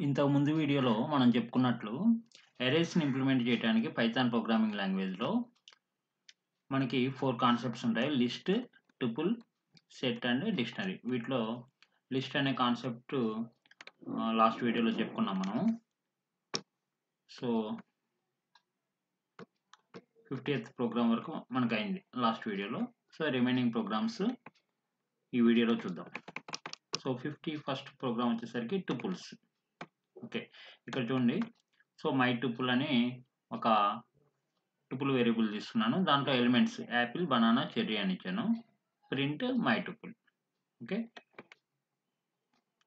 ఇంతకు ముందు వీడియోలో మనం చెప్పుకున్నట్లు అరేస్‌ని ఇంప్లిమెంట్ చేయడానికి పైథాన్ ప్రోగ్రామింగ్ లాంగ్వేజ్‌లో మనకి 4 కాన్సెప్ట్స్ ఉంటాయి. List, tuple, set and dictionary. వీటిలో లిస్ట్ అనే కాన్సెప్ట్ లాస్ట్ వీడియోలో చెప్పుకున్నాం మనం. సో 50th ప్రోగ్రామ్ వరకు మనకయింది లాస్ట్ వీడియోలో. సో రిమైనింగ్ ప్రోగ్రామ్స్ ఈ వీడియోలో చూద్దాం. సో 51st ప్రోగ్రామ్ వచ్చేసరికి టుపుల్స్. ఓకే, ఇక్కడ చూడండి. సో మై టుపుల్ అని ఒక టుపుల్ వేరియబుల్ తీసుకున్నాను. దాంట్లో ఎలిమెంట్స్ యాపిల్, బనానా, చెర్రీ అని ఇచ్చాను. Print my tuple. ఓకే,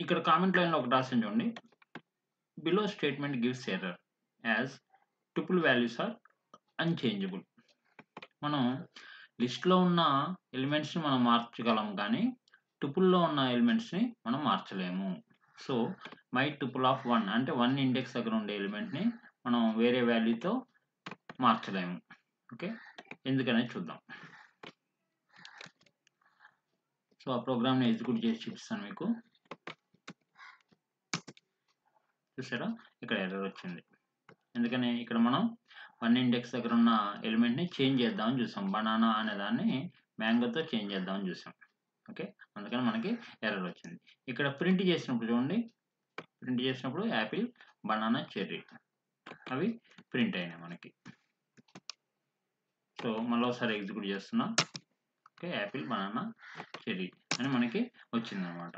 ఇక్కడ కామెంట్ లైన్లో ఒకటి రాసాను చూడండి. Below statement gives error as tuple values are unchangeable. మనం లిస్ట్లో ఉన్న ఎలిమెంట్స్ని మనం మార్చగలం, కానీ టుపుల్లో ఉన్న ఎలిమెంట్స్ని మనం మార్చలేము. సో మై టుపుల్ ఆఫ్ 1 అంటే 1 ఇండెక్స్ దగ్గర ఉండే ఎలిమెంట్ని మనం వేరే వాల్యూతో మార్చలేము. ఓకే, ఎందుకనేది చూద్దాం. సో ఆ ప్రోగ్రామ్ని ఎగ్జిక్యూట్ చేసి చూపిస్తాను మీకు. చూసారా, ఇక్కడ ఎర్రర్ వచ్చింది. ఎందుకని ఇక్కడ మనం 1 ఇండెక్స్ దగ్గర ఉన్న ఎలిమెంట్ని చేంజ్ చేద్దామని చూసాం. బనానా అనే దాన్ని మ్యాంగోతో చేంజ్ చేద్దామని చూసాం. ఓకే, అందుకని మనకి ఎర్రర్ వచ్చింది. ఇక్కడ ప్రింట్ చేసినప్పుడు చూడండి, ప్రింట్ చేసినప్పుడు యాపిల్, బనానా, చెర్రీ అవి ప్రింట్ అయినాయి మనకి. సో మళ్ళీ ఒకసారి ఎగ్జిక్యూట్ చేస్తున్నా. ఓకే, యాపిల్, బనానా, చెర్రీ అని మనకి వచ్చిందనమాట.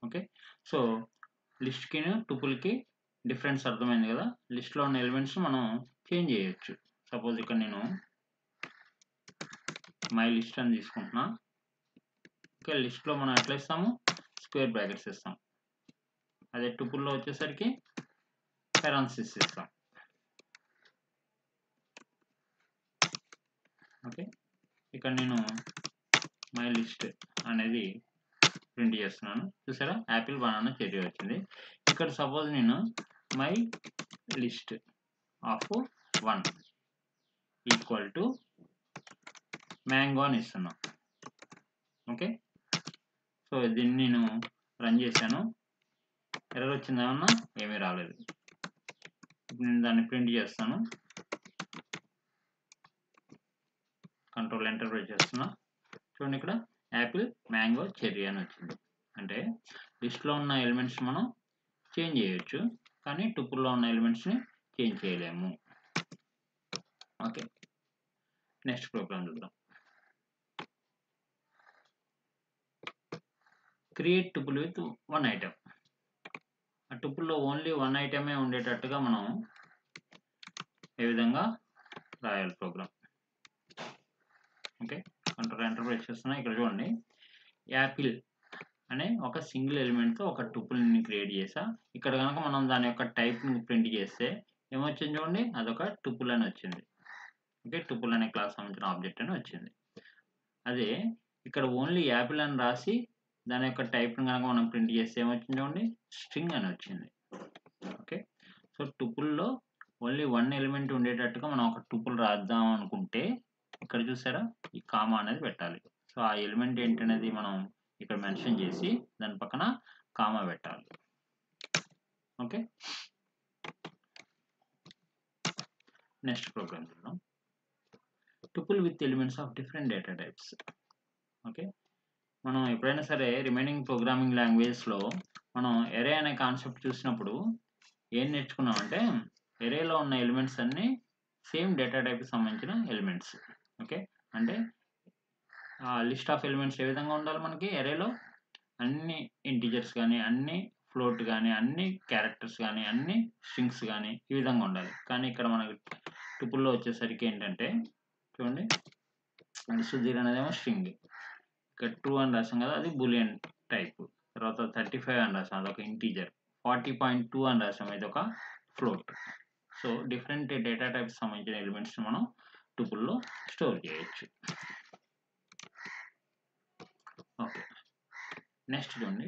ఓకే, సో లిస్ట్కి టుపుల్కి డిఫరెన్స్ అర్థమైంది కదా. లిస్ట్లో ఉన్న ఎలిమెంట్స్ మనం చేంజ్ చేయొచ్చు. సపోజ్ ఇక్కడ నేను మై లిస్ట్ అని తీసుకుంటున్నా. ఓకే, లిస్ట్లో మనం ఎట్లా ఇస్తాము, స్క్వేర్ బ్రాకెట్స్ ఇస్తాం. అదే టుపుల్లో వచ్చేసరికి పెరాన్సిస్ ఇస్తాం. ఓకే, ఇక్కడ నేను మై లిస్ట్ అనేది ప్రింట్ చేస్తున్నాను. చూసారా, యాపిల్, బనానా, చెర్రీ వచ్చింది. ఇక్కడ సపోజ్ నేను my list of 1 equal to mango అని ఇస్తున్నాను. ఓకే, సో దీన్ని నేను రన్ చేశాను. ఎర్రర్ వచ్చింది ఏమన్నా? ఏమీ రాలేదు. నేను దాన్ని ప్రింట్ చేస్తాను. కంట్రోల్ ఎంటర్ ప్రెస్ చేస్తున్నా. చూడండి, ఇక్కడ యాపిల్, మ్యాంగో, చెర్రీ అని వచ్చింది. అంటే లిస్ట్లో ఉన్న ఎలిమెంట్స్ మనం చేంజ్ చేయొచ్చు, కానీ టుపుల్లో ఉన్న ఎలిమెంట్స్ని చేంజ్ చేయలేము. ఓకే, నెక్స్ట్ ప్రోగ్రామ్ చూద్దాం. Create tuple with 1 item. ఆ టుపుల్లో ఓన్లీ 1 ఐటమే ఉండేటట్టుగా మనం ఏ విధంగా రాయాలి program. Okay, control enter press చేస్తున్నా. ఇక్కడ చూడండి, యాపిల్ అనే ఒక సింగిల్ ఎలిమెంట్తో ఒక టుపుల్ని క్రియేట్ చేసా. ఇక్కడ కనుక మనం దాని యొక్క టైప్ని ప్రింట్ చేస్తే ఏమొచ్చింది చూడండి, అదొక టుపుల్ అని వచ్చింది. ఓకే, టుపుల్ అనే క్లాస్ సంబంధించిన ఆబ్జెక్ట్ అని వచ్చింది. అదే ఇక్కడ ఓన్లీ యాపిల్ అని రాసి దాని యొక్క టైప్ని కనుక మనం ప్రింట్ చేస్తే ఏమొచ్చింది చూడండి, స్ట్రింగ్ అని వచ్చింది. ఓకే, సో టుపుల్లో ఓన్లీ 1 ఎలిమెంట్ ఉండేటట్టుగా మనం ఒక టుపుల్ రాద్దాం అనుకుంటే ఇక్కడ చూసారా, ఈ కామా అనేది పెట్టాలి. సో ఆ ఎలిమెంట్ ఏంటనేది మనం ఇక్కడ మెన్షన్ చేసి దాని పక్కన కామా పెట్టాలి. ఓకే, నెక్స్ట్ ప్రోగ్రామ్ చూద్దాం. Tuple with elements of different data types. Okay, మనం ఎప్పుడైనా సరే రిమైనింగ్ ప్రోగ్రామింగ్ లాంగ్వేజ్లో మనం ఎరే అనే కాన్సెప్ట్ చూసినప్పుడు ఏం నేర్చుకున్నామంటే, ఎరేలో ఉన్న ఎలిమెంట్స్ అన్నీ సేమ్ డేటా టైప్కి సంబంధించిన ఎలిమెంట్స్. ఓకే, అంటే లిస్ట్ ఆఫ్ ఎలిమెంట్స్ ఏ విధంగా ఉండాలి మనకి ఎరేలో, అన్ని ఇంటిజర్స్ కానీ, అన్ని ఫ్లోట్ కానీ, అన్ని క్యారెక్టర్స్ కానీ, అన్ని స్ట్రింగ్స్ కానీ ఈ విధంగా ఉండాలి. కానీ ఇక్కడ మనకి టుపుల్లో వచ్చేసరికి ఏంటంటే చూడండి, సుధీర్ అనేదేమో స్ట్రింగ్, ఇక్కడ 2 అని రాసాం కదా, అది బూలియన్ టైప్. తర్వాత 35 అని రాసాం, అదొక ఇంటీజర్. 40.2 అని రాసాం, ఇది ఒక float. So different data types సంబంధించిన ఎలిమెంట్స్ని మనం టుపుల్లో స్టోర్ చేయొచ్చు. ఓకే, నెక్స్ట్ చూడండి,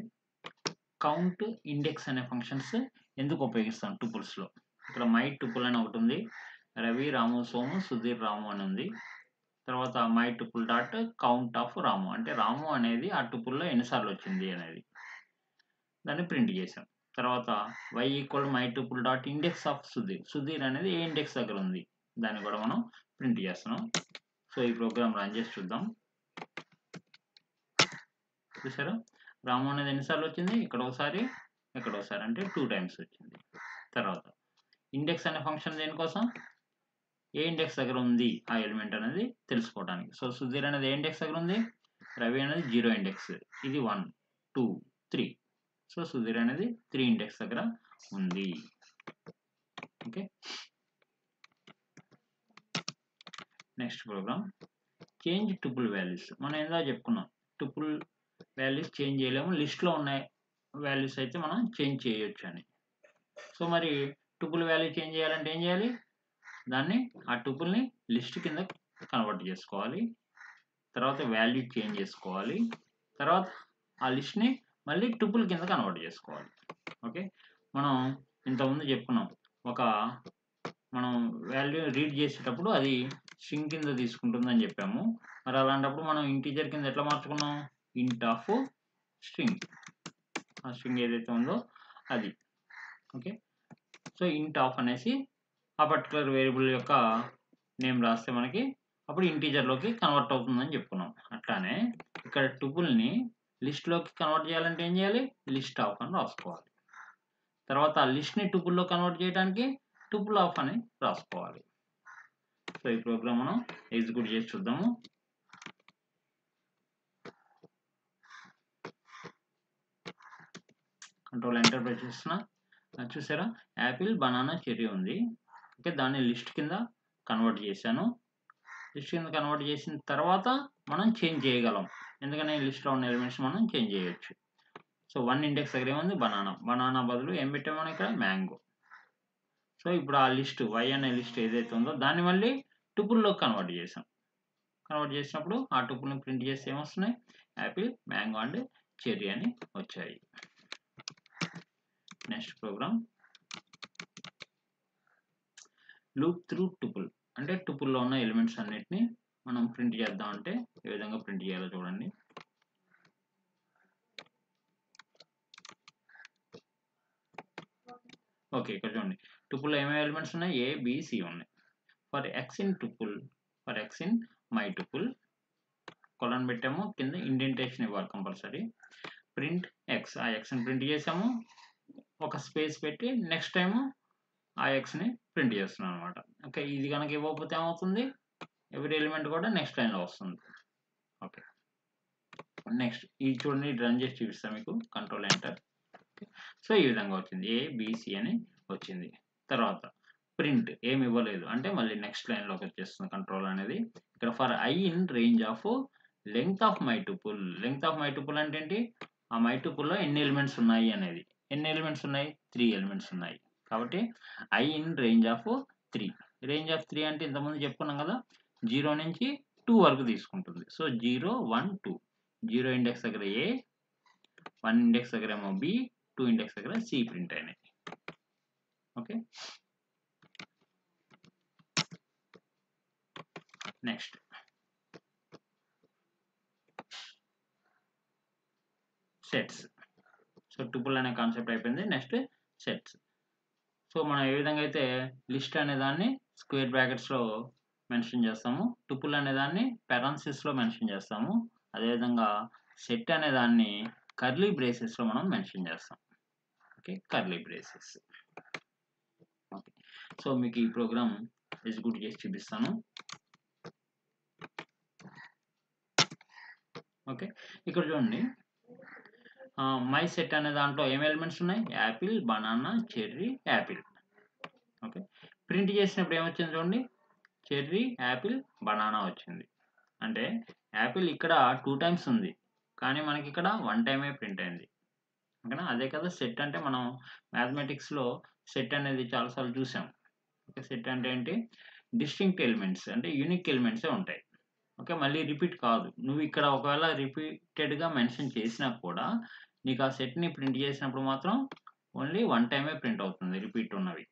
కౌంట్, ఇండెక్స్ అనే ఫంక్షన్స్ ఎందుకు ఉపయోగిస్తాం టుపుల్స్లో. ఇక్కడ మై టుపుల్ అని ఒకటి ఉంది, రవి, రాము, సోము, సుధీర్, రాము అని ఉంది. తర్వాత my tuple dot count of Ramu, అంటే రాము అనేది ఆ టుపుల్లో ఎన్నిసార్లు వచ్చింది అనేది దాన్ని ప్రింట్ చేసాం. తర్వాత y equal my ట్యూపుల్ dot index of Sudheer. Sudheer అనేది ఏ ఇండెక్స్ దగ్గర ఉంది దాన్ని కూడా మనం ప్రింట్ చేస్తున్నాం. సో ఈ ప్రోగ్రామ్ రన్ చేసి చూద్దాం. చూసారా, రాము అనేది ఎన్నిసార్లు వచ్చింది, ఇక్కడ ఒకసారి ఇక్కడ ఒకసారి, అంటే 2 టైమ్స్ వచ్చింది. తర్వాత ఇండెక్స్ అనే ఫంక్షన్ దేనికోసం, ఏ ఇండెక్స్ దగ్గర ఉంది ఆ ఎలిమెంట్ అనేది తెలుసుకోవడానికి. సో సుధీర్ అనేది ఏ ఇండెక్స్ దగ్గర ఉంది, రవి అనేది 0 ఇండెక్స్, ఇది 1 2 3. సో సుధీర్ అనేది 3 ఇండెక్స్ దగ్గర ఉంది. Okay, next program change tuple values. మనం ఏందో చెప్పుకున్నాం, టుపుల్ వాల్యూస్ చేంజ్ చేయలేము, లిస్ట్లో ఉన్న వాల్యూస్ అయితే మనం చేంజ్ చేయొచ్చు అని. సో మరి టుపుల్ వాల్యూ చేంజ్ చేయాలంటే ఏం చేయాలి, దాన్ని ఆ టుపుల్ని లిస్ట్ కింద కన్వర్ట్ చేసుకోవాలి, తర్వాత వాల్యూ చేంజ్ చేసుకోవాలి, తర్వాత ఆ లిస్ట్ని మళ్ళీ టుపుల్ కింద కన్వర్ట్ చేసుకోవాలి. ఓకే, మనం ఇంతకుముందు చెప్పుకున్నాం, మనం వాల్యూ రీడ్ చేసేటప్పుడు అది స్ట్రింగ్ కింద తీసుకుంటుందని చెప్పాము. మరి అలాంటప్పుడు మనం ఇంటీజర్ కింద ఎట్లా మార్చుకున్నాం, ఇంట్ ఆఫ్ స్ట్రింగ్, ఆ స్ట్రింగ్ ఏదైతే ఉందో అది. ఓకే, సో ఇంట్ ఆఫ్ అనేసి ఆ పర్టికులర్ వేరియబుల్ యొక్క నేమ్ రాస్తే మనకి అప్పుడు ఇంటీజర్లోకి కన్వర్ట్ అవుతుందని చెప్పుకున్నాం. అట్లానే ఇక్కడ టుపుల్ని లిస్ట్లోకి కన్వర్ట్ చేయాలంటే ఏం చేయాలి, లిస్ట్ ఆఫ్ అని రాసుకోవాలి. తర్వాత ఆ లిస్ట్ని టుపుల్లో కన్వర్ట్ చేయడానికి టుపుల్ ఆఫ్ అని రాసుకోవాలి. సో ఈ ప్రోగ్రామ్ మనం ఎగ్జిక్యూట్ చేసి చూద్దాము. కంట్రోల్ ఎంటర్ ప్రెస్ చేస్తున్నా, చూసారా యాపిల్ బనానా చెర్రీ ఉంది. ఓకే, దాన్ని లిస్ట్ కింద కన్వర్ట్ చేశాను. లిస్ట్ కింద కన్వర్ట్ చేసిన తర్వాత మనం చేంజ్ చేయగలం, ఎందుకని లిస్ట్లో ఉన్న ఎలిమెంట్స్ మనం చేంజ్ చేయొచ్చు. సో 1 ఇండెక్స్ దగ్గర ఏముంది, బనానా బదులు ఏం పెట్టాము మనం ఇక్కడ, మ్యాంగో. సో ఇప్పుడు ఆ లిస్ట్ y అనే లిస్ట్ ఏదైతే ఉందో దాన్ని మళ్ళీ టుపుల్లో కన్వర్ట్ చేసాం. కన్వర్ట్ చేసినప్పుడు ఆ టుపుల్ని ప్రింట్ చేస్తే ఏమొస్తున్నాయి, యాపిల్, మ్యాంగో అండ్ చెర్రీ అని వచ్చాయి. Next program loop through tuple. అంటే టుపుల్లో ఉన్న ఎలిమెంట్స్ అన్నిటిని మనం ప్రింట్ చేద్దాం అంటే ఏ విధంగా ప్రింట్ చేయాలో చూడండి. ఓకే, ఇక్కడ చూడండి టుపుల్లో ఏమేమి ఎలిమెంట్స్ ఉన్నాయి, ఏ బి సి ఉన్నాయి. For X in tuple, for X in my tuple colon పెట్టాము, కింద ఇండెంటేషన్ ఇవ్వాలి కంపల్సరీ. ప్రింట్ ఎక్స్, ఆ ఎక్స్ని ప్రింట్ చేసాము, ఒక స్పేస్ పెట్టి నెక్స్ట్ టైము ఆ ఎక్స్ని ప్రింట్ చేస్తున్నాం అనమాట. ఓకే, ఇది కనుక ఇవ్వకపోతే ఏమవుతుంది, ఎవ్రీ ఎలిమెంట్ కూడా నెక్స్ట్ లైన్లో వస్తుంది. ఓకే, నెక్స్ట్ ఇది చూడండి, రన్ చేసి చూపిస్తాను మీకు, కంట్రోల్ ఎంటర్. సో ఈ విధంగా వచ్చింది, ఏబిసి అని వచ్చింది. తర్వాత ప్రింట్ ఏమి ఇవ్వలేదు అంటే మళ్ళీ నెక్స్ట్ లైన్లోకి వచ్చేస్తుంది కంట్రోల్ అనేది. ఇక్కడ for I in range of length of my tuple. Length of my tuple అంటే ఏంటి, ఆ మై టుపుల్లో ఎన్ని ఎలిమెంట్స్ ఉన్నాయి అనేది. ఎన్ని ఎలిమెంట్స్ ఉన్నాయి, 3 ఎలిమెంట్స్ ఉన్నాయి. కాబట్టి I in range of 3. Range of 3 అంటే ఇంతకుముందు చెప్పుకున్నాం కదా, 0 నుంచి 2 వరకు తీసుకుంటుంది. సో 0 1 2, 0 ఇండెక్స్ దగ్గర ఏ, 1 ఇండెక్స్ దగ్గర ఏమో బి, 2 ఇండెక్స్ దగ్గర సి ప్రింట్ అయినాయి. Okay, next sets. So tuple అనే కాన్సెప్ట్ అయిపోయింది. Next sets. సో మనం ఏ విధంగా అయితే లిస్ట్ అనే దాన్ని స్క్వేర్ బ్రాకెట్స్లో మెన్షన్ చేస్తాము, టుపుల్ అనే దాన్ని పెరాన్సిస్లో మెన్షన్ చేస్తాము, అదేవిధంగా సెట్ అనే దాన్ని కర్లీ బ్రేసెస్లో మనం మెన్షన్ చేస్తాం. Okay, curly braces. Okay, so మీకు ఈ ప్రోగ్రామ్ ఎగ్జిక్యూట్ చేసి చూపిస్తాను. ఓకే, ఇక్కడ చూడండి మై సెట్ అనే దాంట్లో ఏం ఎలిమెంట్స్ ఉన్నాయి, Apple, banana, cherry, Apple. Okay, print చేసినప్పుడు ఏమొచ్చింది చూడండి, చెర్రీ, యాపిల్, బనానా వచ్చింది. అంటే యాపిల్ ఇక్కడ 2 టైమ్స్ ఉంది, కానీ మనకి ఇక్కడ 1 టైమే ప్రింట్ అయింది. ఓకేనా, అదే కదా సెట్ అంటే. మనం మ్యాథమెటిక్స్లో సెట్ అనేది చాలాసార్లు చూసాం. ఓకే, సెట్ అంటే ఏంటి, డిస్టింక్ట్ ఎలిమెంట్స్ అంటే యూనిక్ ఎలిమెంట్సే ఉంటాయి. ఓకే, మళ్ళీ రిపీట్ కాదు. నువ్వు ఇక్కడ ఒకవేళ రిపీటెడ్గా మెన్షన్ చేసినా కూడా నీకు ఆ సెట్ని ప్రింట్ చేసినప్పుడు మాత్రం ఓన్లీ 1 టైమే ప్రింట్ అవుతుంది, రిపీట్ ఉన్నవి.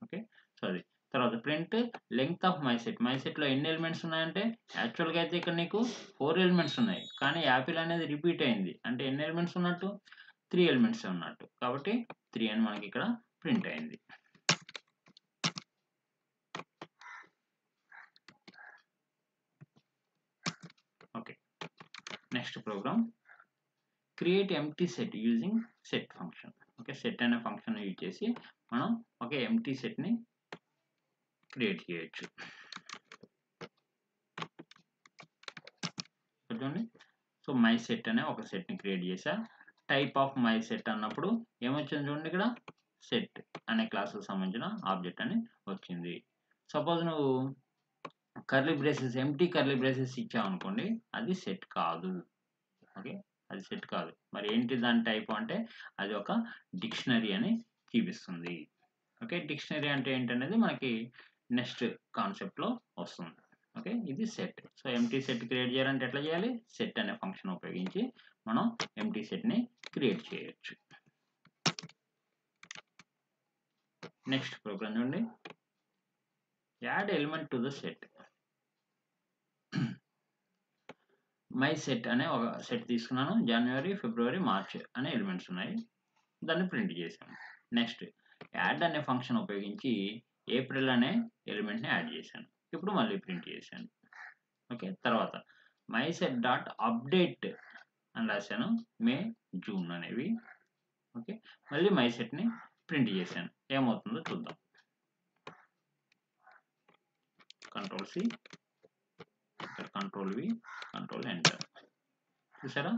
ఓకే, సో అది. తర్వాత print length of my set. My సెట్లో ఎన్ని ఎలిమెంట్స్ ఉన్నాయంటే, యాక్చువల్గా అయితే ఇక్కడ నీకు 4 ఎలిమెంట్స్ ఉన్నాయి, కానీ యాపిల్ అనేది రిపీట్ అయింది అంటే ఎన్ని ఎలిమెంట్స్ ఉన్నట్టు, 3 ఎలిమెంట్స్ ఉన్నట్టు, కాబట్టి 3 అని మనకి ఇక్కడ ప్రింట్ అయింది. Okay, next program create empty set using set function. Okay, set అనే ఫంక్షన్ యూజ్ చేసి మనం ఒక ఎంప్టీ సెట్ని క్రియేట్ చేయొచ్చు. చూడండి, సో మై సెట్ అనే ఒక సెట్ని క్రియేట్ చేసా. టైప్ ఆఫ్ మై సెట్ అన్నప్పుడు ఏమొచ్చింది చూడండి, ఇక్కడ సెట్ అనే క్లాస్కి సంబంధించిన ఆబ్జెక్ట్ అని వచ్చింది. సపోజ్ నువ్వు curly braces, empty curly braces ఇచ్చావు అనుకోండి, అది సెట్ కాదు. ఓకే, అది సెట్ కాదు. మరి ఏంటి దాని టైప్ అంటే అది ఒక డిక్షనరీ అని చూపిస్తుంది. ఓకే, డిక్షనరీ అంటే ఏంటనేది మనకి నెక్స్ట్ కాన్సెప్ట్లో వస్తుంది. ఓకే, ఇది set. So empty set create చేయాలంటే ఎట్లా చేయాలి, సెట్ అనే ఫంక్షన్ ఉపయోగించి మనం ఎంప్టీ సెట్ని క్రియేట్ చేయొచ్చు. నెక్స్ట్ ప్రోగ్రామ్ చూడండి, add element to the set. My set అనే ఒక సెట్ తీసుకున్నాను. జనవరి, ఫిబ్రవరి, మార్చ్ అనే ఎలిమెంట్స్ ఉన్నాయి, దాన్ని ప్రింట్ చేశాను. నెక్స్ట్ యాడ్ అనే ఫంక్షన్ ఉపయోగించి ఏప్రిల్ అనే ఎలిమెంట్ని యాడ్ చేశాను. ఇప్పుడు మళ్ళీ ప్రింట్ చేశాను. ఓకే, తర్వాత మై సెట్ డాట్ అప్డేట్ అని రాశాను, మే, జూన్ అనేవి. ఓకే, మళ్ళీ మై సెట్ని ప్రింట్ చేశాను. ఏమవుతుందో చూద్దాం. Control C, control V, control enter. చూసారా,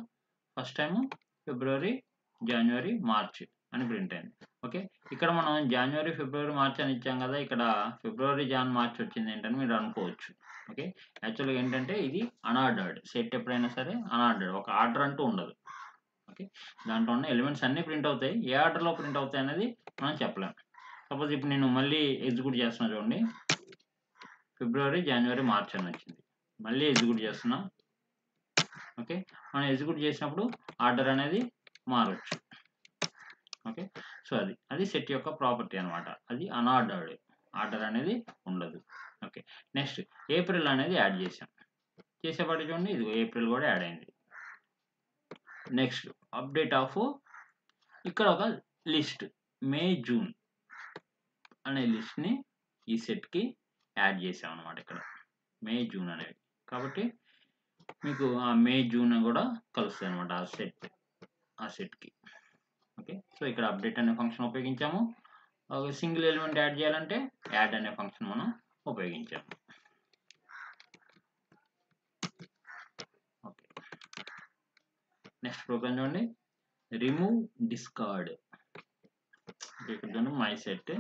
first time February, January, March అని ప్రింట్ అయింది. ఓకే, ఇక్కడ మనం జనవరి, ఫిబ్రవరి, మార్చ్ అని ఇచ్చాం కదా, ఇక్కడ ఫిబ్రవరి, జాన్, మార్చ్ వచ్చింది ఏంటని మీరు అనుకోవచ్చు. ఓకే, యాక్చువల్గా ఏంటంటే ఇది అన్ఆర్డర్డ్ సెట్. ఎప్పుడైనా సరే అన్ఆర్డర్డ్, ఒక ఆర్డర్ అంటూ ఉండదు. ఓకే, దాంట్లో ఉన్న ఎలిమెంట్స్ అన్నీ ప్రింట్ అవుతాయి. ఏ ఆర్డర్లో ప్రింట్ అవుతాయి అనేది మనం చెప్పలేము. సపోజ్ ఇప్పుడు నేను మళ్ళీ ఎగ్జిక్యూట్ చేస్తున్నా చూడండి, ఫిబ్రవరి, జనవరి, మార్చ్ అని వచ్చింది. మళ్ళీ ఎగ్జిక్యూట్ చేస్తున్నా. ఓకే, మనం ఎగ్జిక్యూట్ చేసినప్పుడు ఆర్డర్ అనేది మారచ్చు. ఓకే, సో అది సెట్ యొక్క ప్రాపర్టీ అనమాట. అది అన్ఆర్డర్డ్, ఆర్డర్ అనేది ఉండదు. ఓకే, నెక్స్ట్ ఏప్రిల్ అనేది యాడ్ చేసాం. చేసేపాటి చూడండి, ఇది ఏప్రిల్ కూడా యాడ్ అయింది. నెక్స్ట్ అప్డేట్ ఆఫ్, ఇక్కడ ఒక లిస్ట్ మే, జూన్ అనే లిస్ట్ని ఈ సెట్కి యాడ్ చేసాం అనమాట. ఇక్కడ మే, జూన్ అనేవి, కాబట్టి మీకు ఆ మే, జూన్ కూడా కలుస్తాయి అనమాట ఆ సెట్కి. ఓకే, సో ఇక్కడ అప్డేట్ అనే ఫంక్షన్ ఉపయోగించాము. ఒక సింగిల్ ఎలిమెంట్ యాడ్ చేయాలంటే యాడ్ అనే ఫంక్షన్ మనం ఉపయోగించాము. ఓకే, నెక్స్ట్ ప్రోగ్రామ్ చూడండి, రిమూవ్ డిస్కార్డ్. ఇక్కడ చూడండి, my set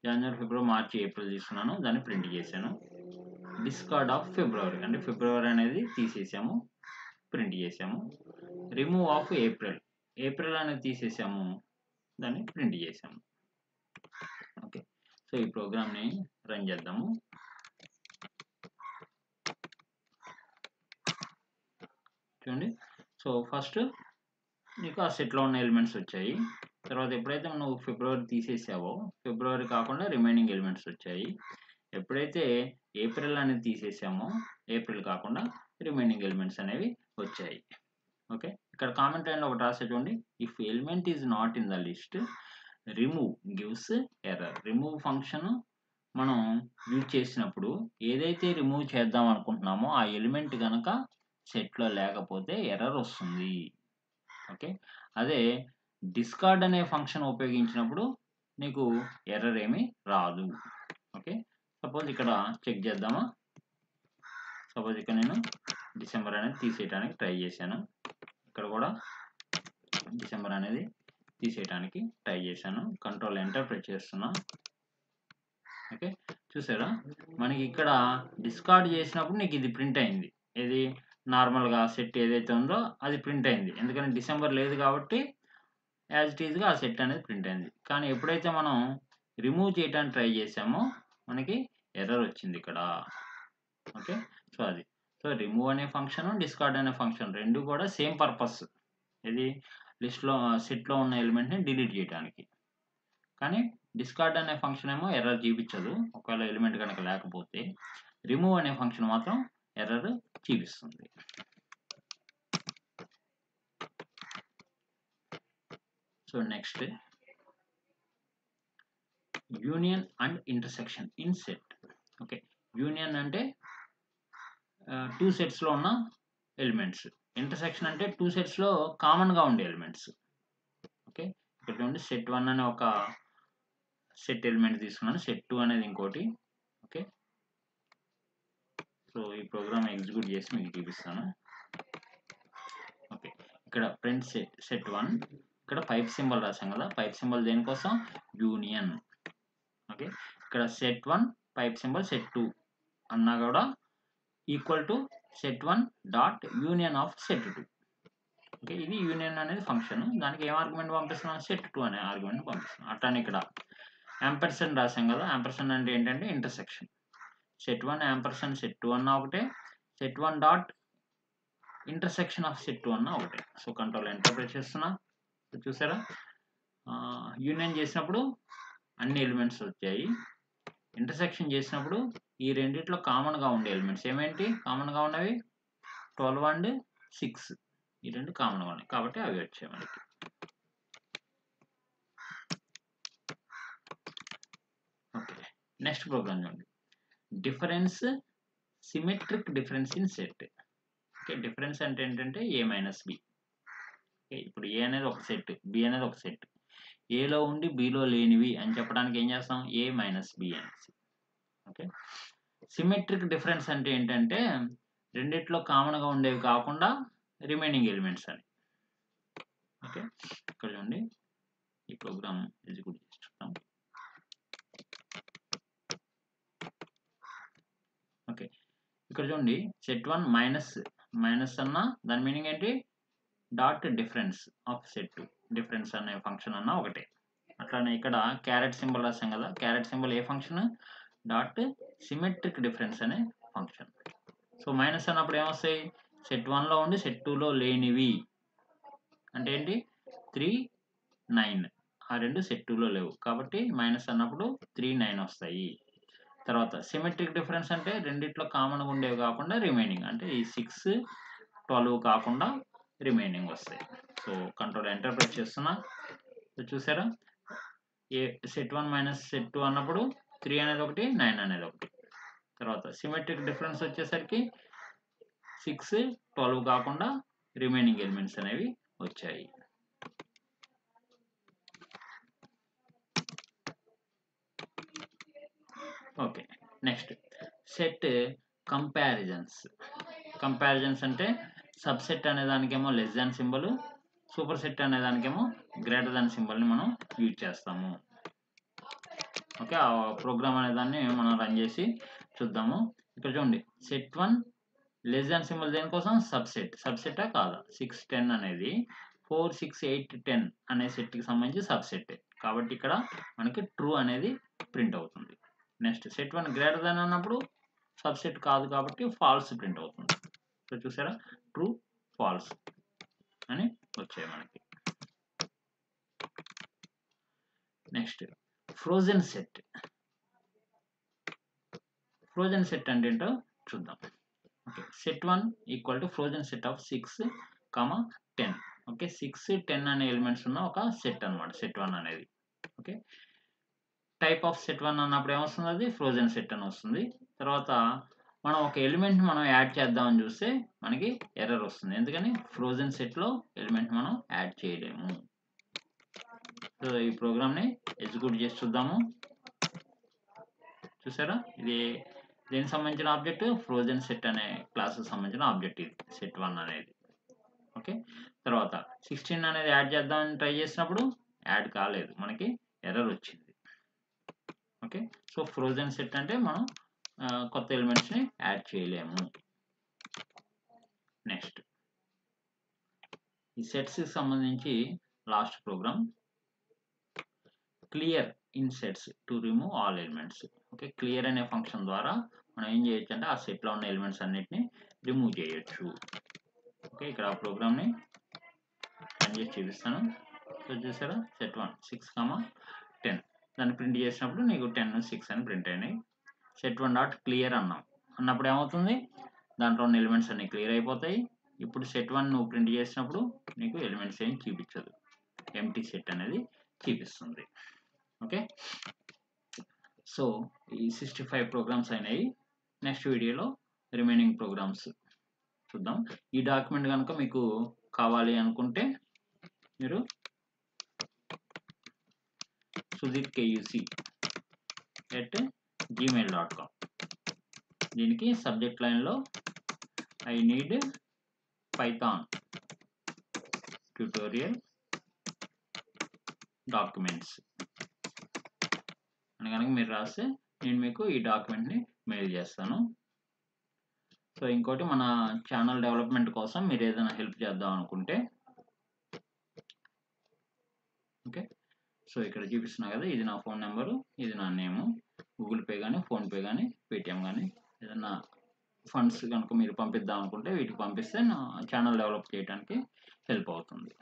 January, February, March, April తీసుకున్నాను, దాన్ని ప్రింట్ చేశాను. డిస్కార్డ్ ఆఫ్ ఫిబ్రవరి అంటే ఫిబ్రవరి అనేది తీసేసాము, ప్రింట్ చేసాము. రిమూవ్ ఆఫ్ ఏప్రిల్, ఏప్రిల్ అనేది తీసేసాము, దాన్ని ప్రింట్ చేసాము. ఓకే, సో ఈ ప్రోగ్రామ్ని రన్ చేద్దాము. చూడండి, సో ఫస్ట్ నీకు ఆ సెట్లో ఉన్న ఎలిమెంట్స్ వచ్చాయి. తర్వాత ఎప్పుడైతే నువ్వు ఫిబ్రవరి తీసేసావో, ఫిబ్రవరి కాకుండా రిమైనింగ్ ఎలిమెంట్స్ వచ్చాయి. ఎప్పుడైతే ఏప్రిల్ అనేది తీసేసామో, ఏప్రిల్ కాకుండా రిమైనింగ్ ఎలిమెంట్స్ అనేవి వచ్చాయి. ఓకే, ఇక్కడ కామెంట్ లైన్లో ఒకటి రాసే చూడండి, if element is not in the list remove gives error. Remove function మనం యూజ్ చేసినప్పుడు ఏదైతే రిమూవ్ చేద్దాం అనుకుంటున్నామో ఆ ఎలిమెంట్ కనుక సెట్లో లేకపోతే ఎర్రర్ వస్తుంది. ఓకే, అదే డిస్కార్డ్ అనే ఫంక్షన్ ఉపయోగించినప్పుడు నీకు ఎర్రర్ ఏమీ రాదు. ఓకే, సపోజ్ ఇక్కడ చెక్ చేద్దామా. సపోజ్ ఇక్కడ నేను డిసెంబర్ అనేది తీసేయడానికి ట్రై చేశాను. ఇక్కడ కూడా డిసెంబర్ అనేది తీసేయడానికి ట్రై చేశాను. కంట్రోల్ ఎంటర్ ప్రెస్ చేస్తున్నా. ఓకే, చూసారా, మనకి ఇక్కడ డిస్కార్డ్ చేసినప్పుడు నీకు ఇది ప్రింట్ అయింది. ఇది నార్మల్గా సెట్ ఏదైతే ఉందో అది ప్రింట్ అయింది, ఎందుకంటే డిసెంబర్ లేదు కాబట్టి యాజ్ ఇట్ ఈజ్గా ఆ సెట్ అనేది ప్రింట్ అయింది. కానీ ఎప్పుడైతే మనం రిమూవ్ చేయడానికి ట్రై చేసామో మనకి ఎర్రర్ వచ్చింది ఇక్కడ. ఓకే, సో రిమూవ్ అనే ఫంక్షన్, డిస్కార్డ్ అనే ఫంక్షన్ రెండు కూడా సేమ్ పర్పస్. ఇది లిస్ట్లో సెట్లో ఉన్న ఎలిమెంట్ని డిలీట్ చేయడానికి. కానీ డిస్కార్డ్ అనే ఫంక్షన్ ఏమో ఎర్రర్ చూపించదు ఒకవేళ ఎలిమెంట్ కనుక లేకపోతే. రిమూవ్ అనే ఫంక్షన్ మాత్రం ఎర్రర్ చూపిస్తుంది. So next union and intersection in set. Okay, union అంటే 2 సెట్స్లో ఉన్న ఎలిమెంట్స్, ఇంటర్సెక్షన్ అంటే 2 సెట్స్లో కామన్గా ఉండే ఎలిమెంట్స్. ఓకే, ఇక్కడ చూడండి సెట్ 1 అనే ఒక సెట్ ఎలిమెంట్ తీసుకున్నాను, సెట్ 2 అనేది ఇంకోటి. ఓకే, సో ఈ ప్రోగ్రామ్ ఎగ్జిక్యూట్ చేసి మీకు చూపిస్తాను. ఓకే, ఇక్కడ ప్రింట్ సెట్ 1, ఇక్కడ పైప్ సింబల్ రాసాం కదా, పైప్ సింబల్ దేనికోసం, యూనియన్. ఓకే, ఇక్కడ సెట్ 1 పైప్ సింబల్ సెట్ 2 అన్నా కూడా equal to set 1 dot union of set 2. Okay, ఇది యూనియన్ అనేది ఫంక్షన్, దానికి ఏం ఆర్గ్యుమెంట్ పంపిస్తున్నాం, సెట్ 2 అనే ఆర్గ్యుమెంట్ పంపిస్తున్నాం. అట్లానే ఇక్కడ యాంపర్సెంట్ రాసాం కదా, యాంపర్సెంట్ అంటే ఏంటంటే ఇంటర్సెక్షన్. సెట్ 1 యాంపర్సెంట్ సెట్ 2 అన్న ఒకటే, set 1 dot intersection of set 2 అన్న ఒకటే. సో కంట్రోల్ ఎంటర్ ప్రెస్ చేస్తున్నా, చూసారా యూనియన్ చేసినప్పుడు అన్ని ఎలిమెంట్స్ వచ్చాయి, ఇంటర్సెక్షన్ చేసినప్పుడు ఈ రెండిట్లో కామన్గా ఉండే ఎలిమెంట్స్ ఏమేంటి, కామన్గా ఉన్నవి 12 అండ్ 6, ఈ రెండు కామన్గా ఉన్నాయి కాబట్టి అవి వచ్చాయి మనకి. ఓకే, నెక్స్ట్ ప్రోగ్రామ్ చూడండి, difference, symmetric difference in set. Okay, difference అంటే ఏంటంటే ఏ మైనస్ బి. ఓకే, ఇప్పుడు ఏ అనేది ఒక సెట్, బి అనేది ఒక సెట్, ఏలో ఉండి బిలో లేనివి అని చెప్పడానికి ఏం చేస్తాం, ఏ మైనస్ బి అనేసి. ఓకే, సిమెట్రిక్ డిఫరెన్స్ అంటే ఏంటంటే రెండిట్లో కామన్గా ఉండేవి కాకుండా రిమైనింగ్ ఎలిమెంట్స్ అని. ఓకే, ఇక్కడ చూడండి ఈ ప్రోగ్రామ్ ఎగ్జిక్యూట్ చేస్తున్నాం. ఓకే, ఇక్కడ చూడండి సెట్ 1 మైనస్ అన్న దాని మీనింగ్ ఏంటి, dot difference of set 2, difference అనే ఫంక్షన్ అన్న ఒకటే. అట్లానే ఇక్కడ క్యారెట్ సింబల్ రాసాం కదా, క్యారెట్ సింబల్ ఏ ఫంక్షన్, డాట్ సిమెట్రిక్ డిఫరెన్స్ అనే ఫంక్షన్. సో మైనస్ అన్నప్పుడు ఏమొస్తాయి, సెట్ 1లో ఉండి సెట్ 2లో లేనివి అంటే ఏంటి, 3, 9, ఆ రెండు సెట్ 2లో లేవు కాబట్టి మైనస్ అన్నప్పుడు 3, 9 వస్తాయి. తర్వాత సిమెట్రిక్ డిఫరెన్స్ అంటే రెండిట్లో కామన్గా ఉండేవి కాకుండా రిమైనింగ్, అంటే ఈ 6, 12 కాకుండా రిమైనింగ్ వస్తాయి. సో కంట్రోల్ ఎంటర్ ప్రెస్ చేస్తున్నా, చూసారా ఏ సెట్ 1 మైనస్ సెట్ 2 అన్నప్పుడు 3 అనేది ఒకటి, 9 అనేది ఒకటి. తర్వాత సిమెట్రిక్ డిఫరెన్స్ వచ్చేసరికి 6, 12 కాకుండా రిమైనింగ్ ఎలిమెంట్స్ అనేవి వచ్చాయి. Okay, next set comparisons. Comparisons అంటే సబ్సెట్ అనే దానికేమో less than symbol, super set అనే దానికేమో గ్రేటర్ దాన్ సింబల్ని మనం యూజ్ చేస్తాము. ఓకే, ఆ ప్రోగ్రామ్ అనే దాన్ని మనం రన్ చేసి చూద్దాము. ఇక్కడ చూడండి సెట్ 1 లెస్ దాన్ సింబల్ దేనికోసం, సబ్సెట్టా కాదా, 6, 10 అనేది 4, 6, 8, 10 అనే సెట్కి సంబంధించి సబ్సెట్ కాబట్టి ఇక్కడ మనకి ట్రూ అనేది ప్రింట్ అవుతుంది. నెక్స్ట్ సెట్ 1 గ్రేటర్ దాన్ అన్నప్పుడు సబ్సెట్ కాదు కాబట్టి ఫాల్స్ ప్రింట్ అవుతుంది. సో చూసారా ట్రూ, ఫాల్స్ అని వచ్చాయి మనకి. Next frozen set. Frozen set అంటే ఏంటో చూద్దాం. Okay, set 1 equal to frozen set of 6, 10. Okay, 6, 10 అనే ఎలిమెంట్స్ ఉన్న ఒక సెట్ అనమాట సెట్ 1 అనేది. ఓకే, టైప్ ఆఫ్ సెట్ 1 అన్నప్పుడు ఏమొస్తుంది, అది ఫ్రోజన్ సెట్ అని వస్తుంది. తర్వాత మనం ఒక ఎలిమెంట్ మనం యాడ్ చేద్దామని చూస్తే మనకి ఎర్రర్ వస్తుంది, ఎందుకని ఫ్రోజన్ సెట్లో ఎలిమెంట్ మనం యాడ్ చేయలేము. సో ఈ ప్రోగ్రామ్ని ఎగ్జిక్యూట్ చేసి చూద్దాము. చూసారా ఇది దీనికి సంబంధించిన ఆబ్జెక్ట్ ఫ్రోజన్ సెట్ అనే క్లాస్కి సంబంధించిన ఆబ్జెక్ట్ ఇది సెట్ 1 అనేది. ఓకే, తర్వాత 16 అనేది యాడ్ చేద్దామని ట్రై చేసినప్పుడు యాడ్ కాలేదు, మనకి ఎర్రర్ వచ్చింది. ఓకే, సో ఫ్రోజన్ సెట్ అంటే మనం కొత్త ఎలిమెంట్స్ని యాడ్ చేయలేము. నెక్స్ట్ ఈ సెట్స్కి సంబంధించి last program clear in sets to remove all elements. Okay, clear అనే ఫంక్షన్ ద్వారా మనం ఏం చేయొచ్చు అంటే ఆ సెట్లో ఉన్న ఎలిమెంట్స్ అన్నిటిని రిమూవ్ చేయొచ్చు. ఓకే, ఇక్కడ ఆ ప్రోగ్రామ్ని రన్ చేసి చూపిస్తాను. సో చూసారా సెట్ 1 6, 10 దాన్ని ప్రింట్ చేసినప్పుడు నీకు 10, 6 అని ప్రింట్ అయినాయి. సెట్ 1 డాట్ క్లియర్ అన్నప్పుడు ఏమవుతుంది, దాంట్లో ఉన్న ఎలిమెంట్స్ అన్ని క్లియర్ అయిపోతాయి. ఇప్పుడు సెట్ 1 నువ్వు ప్రింట్ చేసినప్పుడు నీకు ఎలిమెంట్స్ ఏం చూపించదు, ఎంటీ సెట్ అనేది చూపిస్తుంది. ఓకే, సో ఈ 65 ప్రోగ్రామ్స్ అయినాయి. నెక్స్ట్ వీడియోలో రిమైనింగ్ ప్రోగ్రామ్స్ చూద్దాం. ఈ డాక్యుమెంట్ కనుక మీకు కావాలి అనుకుంటే మీరు sudhirkuc@gmail.com దీనికి సబ్జెక్ట్ లైన్లో I need Python tutorial documents అని కనుక మీరు రాస్తే నేను మీకు ఈ డాక్యుమెంట్ని మెయిల్ చేస్తాను. సో ఇంకోటి, మన ఛానల్ డెవలప్మెంట్ కోసం మీరు ఏదైనా హెల్ప్ చేద్దాం అనుకుంటే, ఓకే, సో ఇక్కడ చూపిస్తున్నా కదా, ఇది నా ఫోన్ నెంబరు, ఇది నా నేము. గూగుల్ పే కానీ, ఫోన్పే కానీ, పేటిఎం కానీ ఏదైనా ఫండ్స్ కనుక మీరు పంపిద్దాం అనుకుంటే వీటికి పంపిస్తే నా ఛానల్ డెవలప్ చేయడానికి హెల్ప్ అవుతుంది.